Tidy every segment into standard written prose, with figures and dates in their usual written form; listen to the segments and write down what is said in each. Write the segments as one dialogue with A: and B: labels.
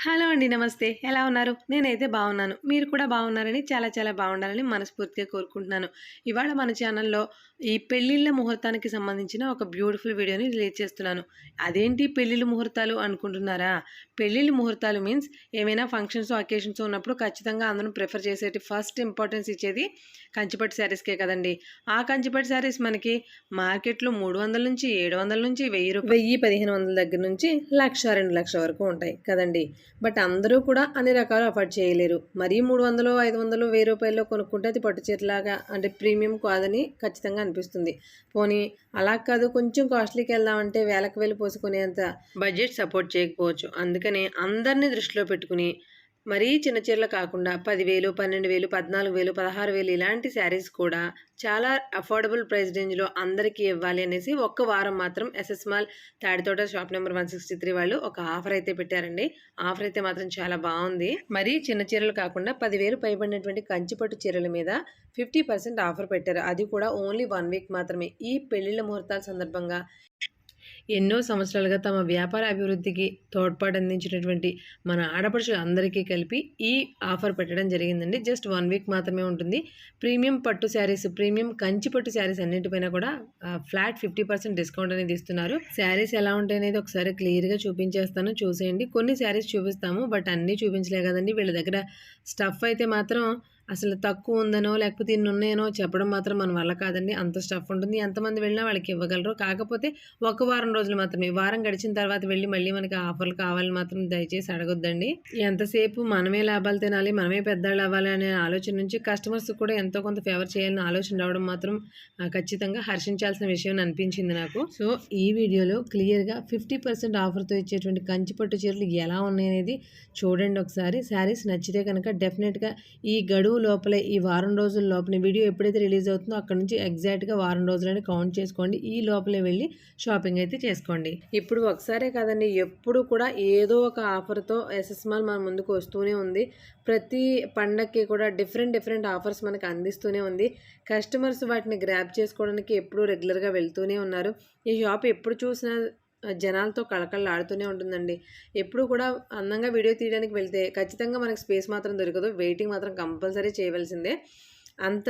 A: Hello అండి. నమస్తే. ఎలా ఉన్నారు? నేనైతే బాగున్నాను. మీరు కూడా బాగున్నారని చాలా బాగుండాలని మనస్ఫూర్తిగా కోరుకుంటున్నాను. ఇవాళ మన ఛానల్‌లో ఈ పెళ్ళిళ్ళ ముహూర్తానికి సంబంధించిన ఒక బ్యూటిఫుల్ వీడియోని రిలీజ్ చేస్తున్నాను. అదేంటి పెళ్ళిళ్ళ ముహూర్తాలు అనుకుంటున్నారా? పెళ్ళిళ్ళ ముహూర్తాలు మీన్స్ ఏమైనా ఫంక్షన్స్, అకేషన్స్ ఉన్నప్పుడు ఖచ్చితంగా అందరం ప్రిఫర్ చేసేటి ఫస్ట్ ఇంపార్టెన్స్ ఇచ్చేది కంచిపట్టు శారీస్‌కే కదండీ! ఆ కంచిపట్టు శారీస్ మనకి మార్కెట్‌లో 300 నుంచి 700 నుంచి 1000 1500 దగ్గర నుంచి 1,00,000, 2,00,000 వరకు ఉంటాయి కదండీ! బట్ అందరూ కూడా అన్ని రకాలు అఫోర్డ్ చేయలేరు. మరీ 300, 500, 1000 రూపాయల్లో కొనుక్కుంటే అది పట్టు చీరలాగా అంటే ప్రీమియం కాదని ఖచ్చితంగా అనిపిస్తుంది. పోనీ అలా కాదు కొంచెం కాస్ట్లీకి వెళ్దామంటే వేలకు వేలు పోసుకునేంత బడ్జెట్ సపోర్ట్ చేయకపోవచ్చు. అందుకనే అందరినీ దృష్టిలో పెట్టుకుని మరీ చిన్న చీరలు కాకుండా 10,000, 12,000, 14,000, 16,000 ఇలాంటి శారీస్ కూడా చాలా అఫోర్డబుల్ ప్రైస్ రేంజ్‌లో అందరికీ ఇవ్వాలి అనేసి ఒక్క వారం మాత్రం SS mall Tadithota shop number 163 వాళ్ళు ఒక ఆఫర్ అయితే పెట్టారండి. ఆఫర్ అయితే మాత్రం చాలా బాగుంది. మరీ చిన్న చీరలు కాకుండా 10,000 పైబడినటువంటి కంచిపట్టు చీరల మీద 50% ఆఫర్ పెట్టారు. అది కూడా ఓన్లీ 1 వీక్ మాత్రమే. ఈ పెళ్లిళ్ల ముహూర్తాల సందర్భంగా ఎన్నో సంవత్సరాలుగా తమ వ్యాపార అభివృద్ధికి తోడ్పాటు అందించినటువంటి మన ఆడపడుచులు అందరికీ కలిపి ఈ ఆఫర్ పెట్టడం జరిగిందండి. జస్ట్ 1 వీక్ మాత్రమే ఉంటుంది. ప్రీమియం పట్టు శారీస్, ప్రీమియం కంచి పట్టు శారీస్ అన్నిటిపైన కూడా ఫ్లాట్ 50% డిస్కౌంట్ అనేది ఇస్తున్నారు. శారీస్ ఎలా ఉంటాయి అనేది ఒకసారి క్లియర్గా చూపించేస్తాను, చూసేయండి. కొన్ని శారీస్ చూపిస్తాము, బట్ అన్నీ చూపించలే కదండి. వీళ్ళ దగ్గర స్టఫ్ అయితే మాత్రం అసలు తక్కువ ఉందనో లేకపోతే ఇన్ని ఉన్నాయనో చెప్పడం మాత్రం మన వల్ల కాదండి. అంత స్టఫ్ ఉంటుంది. ఎంతమంది వెళ్ళినా వాళ్ళకి ఇవ్వగలరు. కాకపోతే ఒక వారం రోజులు మాత్రమే. వారం గడిచిన తర్వాత వెళ్ళి మళ్ళీ మనకి ఆఫర్లు కావాలని మాత్రం దయచేసి అడగొద్దండి. ఎంతసేపు మనమే లాభాలు తినాలి, మనమే పెద్దవాళ్ళు అవ్వాలి అనే ఆలోచన నుంచి కస్టమర్స్ కూడా ఎంతో కొంత ఫేవర్ చేయాలని ఆలోచన రావడం మాత్రం ఖచ్చితంగా హర్షించాల్సిన విషయం అనిపించింది నాకు. సో ఈ వీడియోలో క్లియర్గా 50% ఆఫర్తో ఇచ్చేటువంటి కంచిపట్టు చీరలు ఎలా ఉన్నాయనేది చూడండి ఒకసారి. శారీస్ నచ్చితే కనుక డెఫినెట్గా ఈ గడువు లోపలే, ఈ వారం రోజుల లోపలే, వీడియో ఎప్పుడైతే రిలీజ్ అవుతుందో అక్కడ నుంచి ఎగ్జాక్ట్గా వారం రోజులని కౌంట్ చేసుకోండి. ఈ లోపలే వెళ్ళి షాపింగ్ అయితే చేసుకోండి. ఇప్పుడు ఒకసారే కాదండి, ఎప్పుడు కూడా ఏదో ఒక ఆఫర్తో ఎస్ఎస్ మాల్ మన ముందుకు వస్తూనే ఉంది. ప్రతి పండక్కి కూడా డిఫరెంట్ ఆఫర్స్ మనకు అందిస్తూనే ఉంది. కస్టమర్స్ వాటిని గ్రాప్ చేసుకోవడానికి ఎప్పుడూ రెగ్యులర్గా వెళ్తూనే ఉన్నారు. ఈ షాప్ ఎప్పుడు చూసినా జనాలతో కళకళలాడుతూనే ఉంటుందండి. ఎప్పుడు కూడా అందంగా వీడియో తీయడానికి వెళ్తే ఖచ్చితంగా మనకి స్పేస్ మాత్రం దొరకదు. వెయిటింగ్ మాత్రం కంపల్సరీ చేయవలసిందే. అంత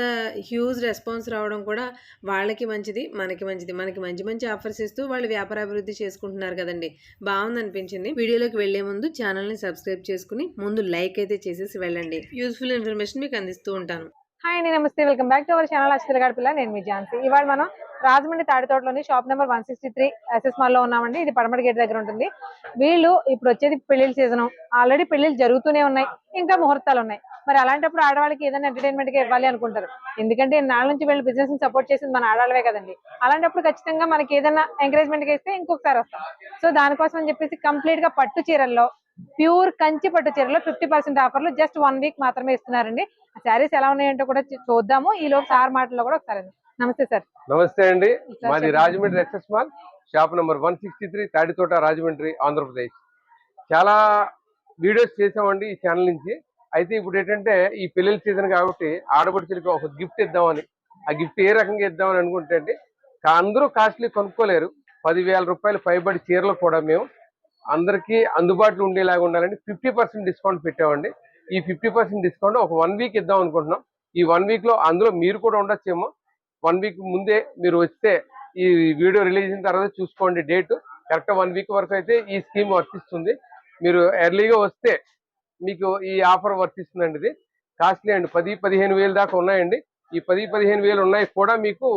A: హ్యూజ్ రెస్పాన్స్ రావడం కూడా వాళ్ళకి మంచిది, మనకి మంచిది. మనకి మంచి ఆఫర్స్ ఇస్తూ వాళ్ళు వ్యాపారాభివృద్ధి చేసుకుంటున్నారు కదండి. బాగుందనిపించింది. వీడియోలోకి వెళ్లే ముందు ఛానల్ని సబ్స్క్రైబ్ చేసుకుని ముందు లైక్ అయితే చేసేసి వెళ్ళండి. యూస్ఫుల్ ఇన్ఫర్మేషన్ మీకు అందిస్తూ ఉంటాను.
B: హాయ్ అండి, నమస్తే. Welcome back to our channel అక్షరగాడి పిల్ల. నేను మీ ఝాన్సీ. ఇవాళ మనం రాజమండ్రి తాడితోటలోని షాప్ నెంబర్ 163 ఎస్ఎస్ మాల్ లో ఉన్నామండి. ఇది పడమటి గేట్ దగ్గర ఉంటుంది. వీళ్ళు ఇప్పుడు వచ్చేది పెళ్లిళ్ళ సీజన్. ఆల్రెడీ పెళ్లిళ్ళు జరుగుతూనే ఉన్నాయి, ఇంకా ముహూర్తాలు ఉన్నాయి. మరి అలాంటప్పుడు ఆడవాళ్ళకి ఏదైనా ఎంటర్టైన్మెంట్ గా ఇవ్వాలి అనుకుంటారు. ఎందుకంటే నాళ్ళ నుంచి వీళ్ళు బిజినెస్ ని సపోర్ట్ చేసింది మన ఆడవాళ్ళవే కదండి. అలాంటప్పుడు ఖచ్చితంగా మనకి ఏదైనా ఎంకరేజ్మెంట్ గా ఇస్తే ఇంకొకసారి వస్తాం. సో దానికోసం అని చెప్పేసి కంప్లీట్ గా పట్టు చీరల్లో, ప్యూర్ కంచి పట్టు చీరలో 50% ఆఫర్లు జస్ట్ 1 వీక్ మాత్రమే ఇస్తున్నారండి. శారీస్ ఎలా ఉన్నాయంటే కూడా చూద్దాము. ఈ లోపు సార్ మాటల్లో కూడా ఒకసారి. నమస్తే సార్.
C: నమస్తే అండి. మాది Rajahmundry SS mall shop number 163 Tadithota, Rajahmundry, Andhra Pradesh. చాలా వీడియోస్ చేసామండి ఈ ఛానల్ నుంచి. అయితే ఇప్పుడు ఏంటంటే ఈ పెళ్లిళ్ళ సీజన్ కాబట్టి ఆడపడుచులకి ఒక గిఫ్ట్ ఇద్దామని, ఆ గిఫ్ట్ ఏ రకంగా ఇద్దామని అనుకుంటే అండి, అందరూ కాస్ట్లీ కొనుక్కోలేరు. 10,000 రూపాయలు పైబడి చీరలు కూడా మేము అందరికీ అందుబాటులో ఉండేలాగా ఉండాలని 50% డిస్కౌంట్ పెట్టామండి. ఈ 50% డిస్కౌంట్ ఒక 1 వీక్ ఇద్దాం అనుకుంటున్నాం. ఈ 1 వీక్ లో అందులో మీరు కూడా ఉండొచ్చేమో. 1 వీక్ ముందే మీరు వస్తే ఈ వీడియో రిలీజ్ అయిన తర్వాత చూసుకోండి డేట్. కరెక్ట్ 1 వీక్ వరకు అయితే ఈ స్కీమ్ వర్తిస్తుంది. మీరు ఎర్లీగా వస్తే మీకు ఈ ఆఫర్ వర్తిస్తుందండి. ఇది కాస్ట్లీ అండి. 10-15 వేలు దాకా ఉన్నాయండి. ఈ 10-15 వేలు ఉన్నాయి కూడా మీకు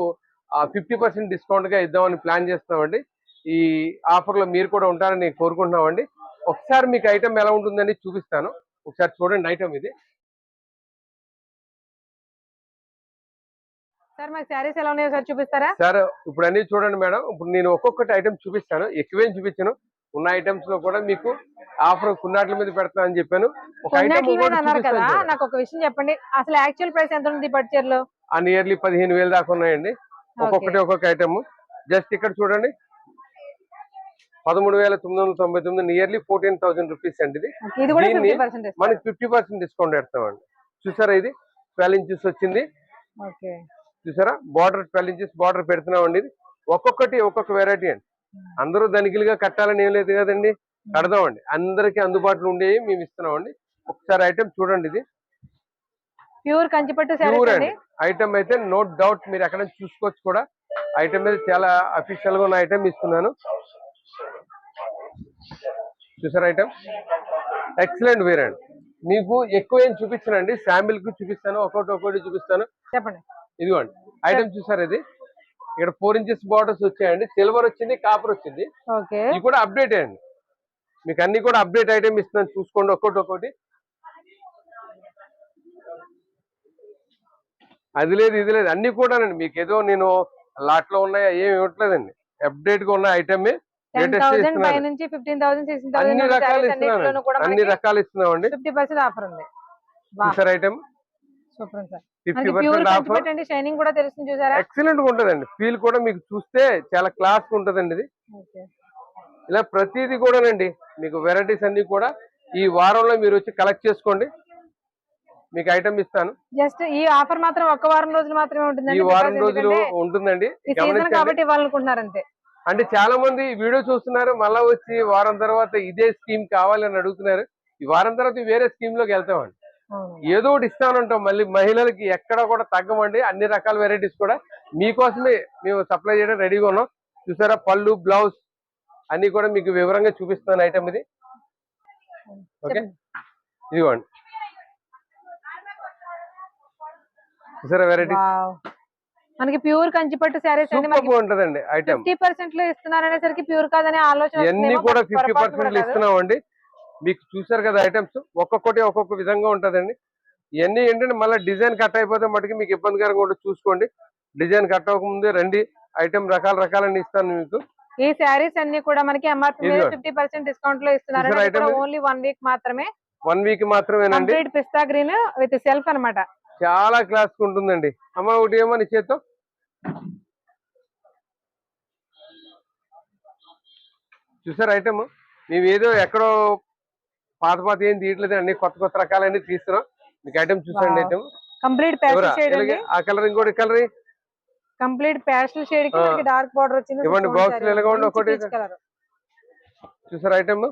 C: 50% డిస్కౌంట్ గా ఇద్దామని ప్లాన్ చేస్తున్నామండి. ఈ ఆఫర్ లో మీరు కూడా ఉంటారని కోరుకుంటున్నామండి. ఒకసారి మీకు ఐటమ్ ఎలా ఉంటుందని చూపిస్తాను. ఒకసారి చూడండి ఐటమ్ ఇది.
B: సార్ మాకు శారీస్ ఎలా ఉన్నాయో సార్ చూపిస్తారా?
C: సార్ ఇప్పుడు అన్ని చూడండి మేడం. ఇప్పుడు నేను ఒక్కొక్కటి ఐటమ్ చూపిస్తాను, ఎక్కువేం చూపించాను. ఉన్న ఐటమ్స్ లో కూడా మీకు ఆఫర్ కొన్నాట్ల మీద పెడతా అని చెప్పాను. ఒక ఐటమ్
B: అన్నారు కదా, నాకు ఒక విషయం చెప్పండి. అసలు యాక్చువల్ ప్రైస్ ఎంత ఉంది పట్టు చీరలో?
C: నియర్లీ 15,000 దాకా ఉన్నాయండి. ఒక్కొక్కటి ఒక్కొక్క ఐటమ్. జస్ట్ ఇక్కడ చూడండి, 13,999, నియర్లీ 14,000 రూపీస్ అండి. ఇది మనకి 50% డిస్కౌంట్ పెడతామండి. చూసారా, ఇది 12 ఇంచెస్ వచ్చింది. చూసారా, బార్డర్ 12 ఇంచెస్ బార్డర్ పెడుతున్నామండి. ఇది ఒక్కొక్కటి ఒక్కొక్క వెరైటీ అండి. అందరూ ధనికులుగా కట్టాలని ఏం లేదు కదండి. కడదామండి. అందరికి అందుబాటులో ఉండేవి మేము ఇస్తున్నామండి. ఒకసారి ఐటమ్ చూడండి. ఇది
B: ప్యూర్ కంచిపట్టు
C: ప్యూర్
B: శారీస్
C: అండి.
B: అండి.
C: ఐటమ్ అయితే నో డౌట్ మీరు ఎక్కడ నుంచి చూసుకోవచ్చు కూడా. ఐటమ్ మీద చాలా అఫీషియల్ గా ఉన్న ఐటమ్ ఇస్తున్నాను. చూసారు ఐటమ్ ఎక్సలెంట్ వేర్ అండి. మీకు ఎక్కువ ఏం చూపించానండి, శాంపిల్ కు చూపిస్తాను, ఒక్కొక్కటి చూపిస్తాను.
B: చెప్పండి.
C: ఇదిగోండి ఐటమ్ చూసారు. ఇది ఇక్కడ 4 ఇంచెస్ బార్డర్స్ వచ్చాయండి. సిల్వర్ వచ్చింది, కాపర్ వచ్చింది.
B: ఓకే,
C: ఇది కూడా అప్డేట్ అండి. మీకు అన్ని కూడా అప్డేట్ ఐటమ్ ఇస్తున్నాను, చూసుకోండి ఒక్కొక్కటి. అది లేదు ఇది లేదు అన్ని కూడానండి. మీకు ఏదో నేను లాట్ లో ఉన్నాయా ఏమి ఇవ్వట్లేదండి. అప్డేట్ గా ఉన్న ఐటమ్
B: 10,000 పై నుంచి 15,000 16,000
C: అన్ని రకాలు
B: అన్నిటిలోనూ కూడా
C: అన్ని రకాలు ఇస్తున్నామండి.
B: 50% ఆఫర్ ఉంది.
C: చూసారు ఐటమ్
B: సూపర్ సార్.
C: 50% ఆఫర్.
B: అండి, షైనింగ్ కూడా తెలుస్తుంది చూసారా.
C: ఎక్సలెంట్ గా ఉంటదండి. ఫీల్ కూడా మీకు చూస్తే చాలా క్లాస్ ఉంటదండి. ఇది ఇలా ప్రతిదీ కూడానండి మీకు వెరైటీస్ అన్ని కూడా ఈ వారంలో మీరు వచ్చి కలెక్ట్ చేసుకోండి. మీకు ఐటమ్ ఇస్తాను.
B: జస్ట్ ఈ ఆఫర్ మాత్రం ఒక వారం రోజులు మాత్రమే ఉంటుందండి.
C: ఈ వారం రోజులు ఉంటుందండి.
B: కాబట్టి ఇవ్వాలనుకుంటున్నారు అంతే.
C: అంటే చాలా మంది వీడియో చూస్తున్నారు, మళ్ళా వచ్చి వారం తర్వాత ఇదే స్కీమ్ కావాలని అడుగుతున్నారు. ఈ వారం తర్వాత వేరే స్కీమ్ లోకి వెళ్తామండి. ఏదో ఒకటి ఇస్తానంటాం. మళ్ళీ మహిళలకి ఎక్కడ కూడా తగ్గమండి. అన్ని రకాల వెరైటీస్ కూడా మీకోసమే మేము సప్లై చేయడం రెడీగా ఉన్నాం. చూసారా పళ్ళు, బ్లౌజ్ అన్ని కూడా మీకు వివరంగా చూపిస్తున్నాను ఐటమ్ ఇది. ఓకే, ఇదిగోండి చూసారా వెరైటీ.
B: మనకి ప్యూర్ కంచిపట్టు శారీస్
C: ఉంటదండి. ఐటమ్
B: 50% లో ఇస్తున్నారనేసరికి ప్యూర్ కాదనే ఆలోచన
C: ఇవన్నీ కూడా 50% ఇస్తున్నామండి. మీకు చూసారు కదా ఐటమ్స్, ఒక్కొక్కటి ఒక్కొక్క విధంగా ఉంటదండి. ఇవన్నీ ఏంటంటే మళ్ళీ డిజైన్ కట్ అయిపోతే మటుకు మీకు ఇబ్బందికరంగా ఉంటుంది. చూసుకోండి, డిజైన్ కట్ అవ్వకముందే రండి. ఐటమ్ రకాలన్నీ ఇస్తాను మీకు.
B: ఈ శారీస్ అన్ని కూడా మనకి ఎంఆర్పీ 50% డిస్కౌంట్ లో ఇస్తున్నారు. ఓన్లీ 1 వీక్ మాత్రమే.
C: 1 వీక్ మాత్రమేనండి.
B: పిస్తా గ్రీన్ విత్ సెల్ఫ్ అన్నమాట.
C: చాలా క్లాస్ ఉంటుందండి. అమ్మ ఒకటి ఏమో నీ చేత్తో చూసారు ఐటమ్. మేము ఏదో ఎక్కడో పాత ఏం తీయట్లేదు, అన్ని కొత్త రకాలన్నీ తీస్తున్నాం. మీకు ఐటమ్ చూసండి. ఐటమ్
B: కంప్లీట్ ప్యాస్టల్ షేడ్ అండి.
C: ఆ కలర్, ఇంకోటి కలర్
B: కంప్లీట్ ప్యాస్టల్ షేడ్ కి మనకి డార్క్ బార్డర్ వచ్చింది.
C: ఇవ్వండి బాక్స్ ఎలాగా ఉండి ఒకటి చూసారు ఐటమ్.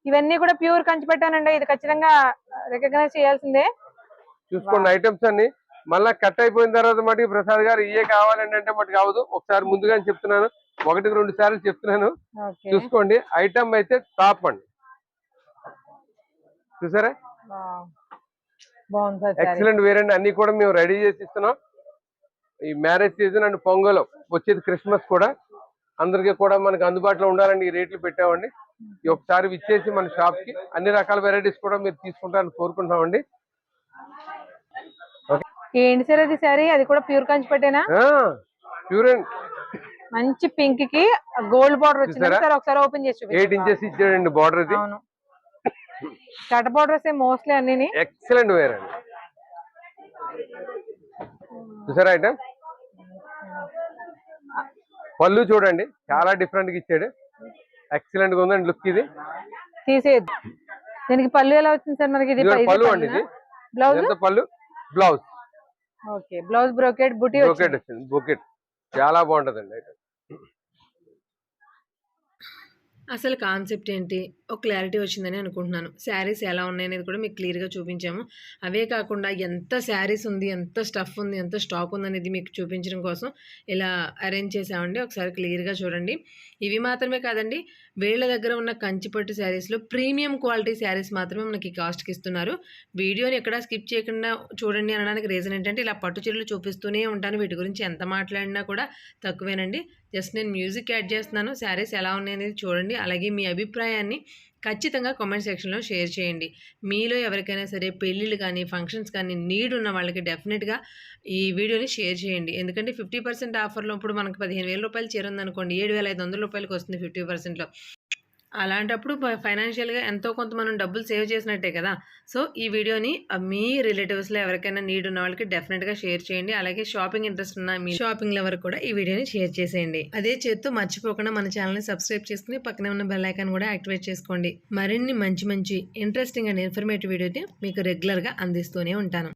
B: ఇవన్నీ కూడా ప్యూర్ కంచిపట్టానండి. ఇది ఖచ్చితంగా రికగ్నైజ్ చేయాల్సిందే.
C: చూసుకోండి ఐటమ్స్ అన్ని. మళ్ళా కట్ అయిపోయిన తర్వాత మటుకు ప్రసాద్ గారు ఇవే కావాలండి అంటే మటుకు కావదు. ఒకసారి ముందుగానే చెప్తున్నాను, 1-2 సార్లు చెప్తున్నాను. చూసుకోండి ఐటమ్ అయితే టాప్ అండి. చూసారా ఎక్సలెంట్ వేర్ అండి. అన్ని కూడా మేము రెడీ చేసి ఇస్తున్నాం. ఈ మ్యారేజ్ సీజన్ అండ్ పొంగల్ వచ్చేది, క్రిస్మస్ కూడా అందరికీ కూడా మనకు అందుబాటులో ఉండాలండి. ఈ రేట్లు పెట్టామండి. ఒకసారి ఇచ్చేసి మన షాప్ కి అన్ని రకాల వెరైటీస్ కూడా మీరు తీసుకుంటారని కోరుకుంటున్నామండి.
B: ఏంటి సార్ అది సారీ? అది కూడా ప్యూర్ కంచిపట్టేనా?
C: ప్యూర్ అండ్
B: మంచి పింక్ కి గోల్డ్ బార్డర్ వచ్చింది సార్. ఒకసారి ఓపెన్ చేసి
C: 8 ఇంచెస్ ఇచ్చాడండి బార్డర్. ఇది
B: కట్ బార్డర్స్ మోస్ట్లీ అన్ని
C: ఎక్సలెంట్ వేర్ అండి. చూసారా ఐటమ్. పళ్ళు చూడండి, చాలా డిఫరెంట్ గా ఇచ్చాడు. ఎక్సలెంట్ గా ఉందండి లుక్. ఇది
B: తీసేయద్దు. దీనికి పళ్ళు ఎలా వచ్చింది సార్ మనకి? ఇది
C: పళ్ళు అండి. ఇది బ్లౌజ్, పళ్ళు, బ్లౌజ్.
B: ఓకే, బ్లౌజ్ బ్రోకెట్ బుటీ
C: వచ్చింది. బుకెట్ చాలా బాగుంటదండి ఐటమ్.
A: అసలు కాన్సెప్ట్ ఏంటి, ఒక క్లారిటీ వచ్చిందని అనుకుంటున్నాను. శారీస్ ఎలా ఉన్నాయనేది కూడా మీకు క్లియర్గా చూపించాము. అవే కాకుండా ఎంత శారీస్ ఉంది, ఎంత స్టఫ్ ఉంది, ఎంత స్టాక్ ఉందనేది మీకు చూపించడం కోసం ఇలా అరేంజ్ చేసామండి. ఒకసారి క్లియర్గా చూడండి. ఇవి మాత్రమే కాదండి, వీళ్ళ దగ్గర ఉన్న కంచిపట్టు శారీస్లో ప్రీమియం క్వాలిటీ శారీస్ మాత్రమే మనకి కాస్ట్కి ఇస్తున్నారు. వీడియోని ఎక్కడ స్కిప్ చేయకుండా చూడండి అనడానికి రీజన్ ఏంటంటే, ఇలా పట్టు చీరలు చూపిస్తూనే ఉంటాను. వీటి గురించి ఎంత మాట్లాడినా కూడా తక్కువేనండి. జస్ట్ నేను మ్యూజిక్ యాడ్ చేస్తున్నాను. శారీస్ ఎలా ఉన్నాయనేది చూడండి. అలాగే మీ అభిప్రాయాన్ని ఖచ్చితంగా కామెంట్ సెక్షన్లో షేర్ చేయండి. మీలో ఎవరికైనా సరే పెళ్ళిళ్ళు కానీ ఫంక్షన్స్ కానీ నీడ్ ఉన్న వాళ్ళకి డెఫినెట్గా ఈ వీడియోని షేర్ చేయండి. ఎందుకంటే 50% ఆఫర్లో ఇప్పుడు మనకు 15,000 రూపాయలు చీర ఉందనుకోండి, 7,500 రూపాయలకి వస్తుంది 50%లో. అలాంటప్పుడు ఫైనాన్షియల్గా ఎంతో కొంత మనం డబ్బులు సేవ్ చేసినట్టే కదా. సో ఈ వీడియోని మీ రిలేటివ్స్లో ఎవరికైనా నీడ్ ఉన్న వాళ్ళకి డెఫినెట్గా షేర్ చేయండి. అలాగే షాపింగ్ ఇంట్రెస్ట్ ఉన్న మీ షాపింగ్ లవర్ కూడా ఈ వీడియోని షేర్ చేసేయండి. అదే చేత్తో మర్చిపోకుండా మన ఛానల్ని సబ్స్క్రైబ్ చేసుకుని పక్కనే ఉన్న బెల్ ఐకాన్ కూడా యాక్టివేట్ చేసుకోండి. మరిన్ని మంచి ఇంట్రెస్టింగ్ అండ్ ఇన్ఫర్మేటివ్ వీడియోని మీకు రెగ్యులర్గా అందిస్తూనే ఉంటాను.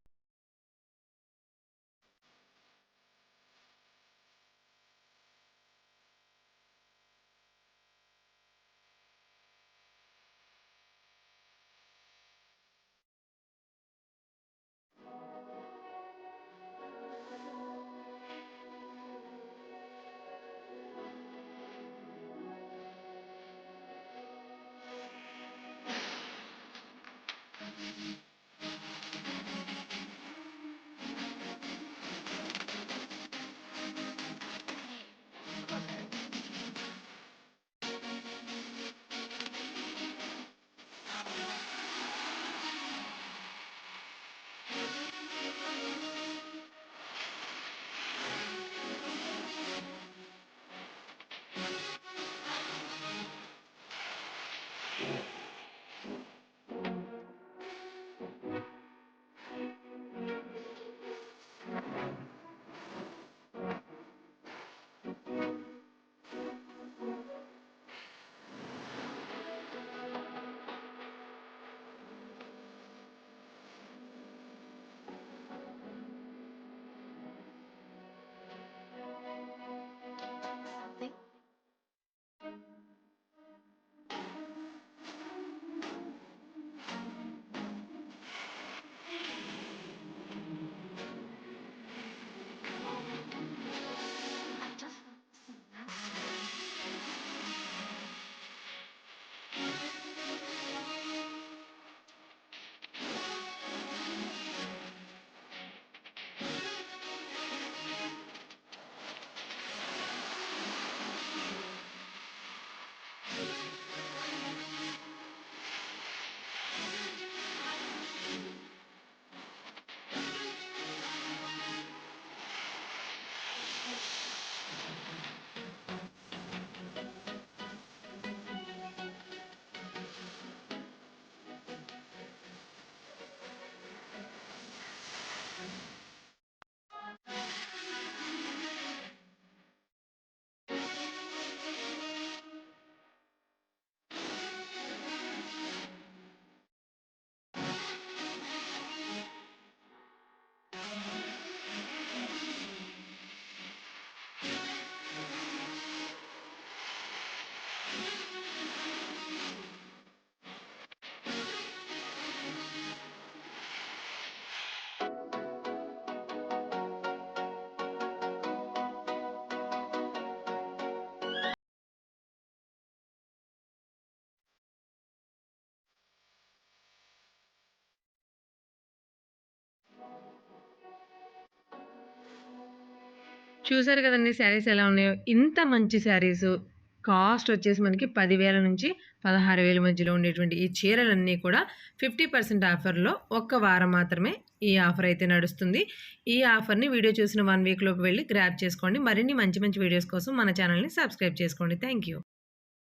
A: చూసారు కదండి శారీస్ ఎలా ఉన్నాయో. ఇంత మంచి శారీస్ కాస్ట్ వచ్చేసి మనకి 10,000 నుంచి 16,000 మధ్యలో ఉండేటువంటి ఈ చీరలన్నీ కూడా 50% ఆఫర్లో ఒక్క వారం మాత్రమే ఈ ఆఫర్ అయితే నడుస్తుంది. ఈ ఆఫర్ని వీడియో చూసిన 1 వీక్ లోపు వెళ్ళి గ్రాబ్ చేసుకోండి. మరిన్ని మంచి మంచి వీడియోస్ కోసం మన ఛానల్ని సబ్స్క్రైబ్ చేసుకోండి. Thank you.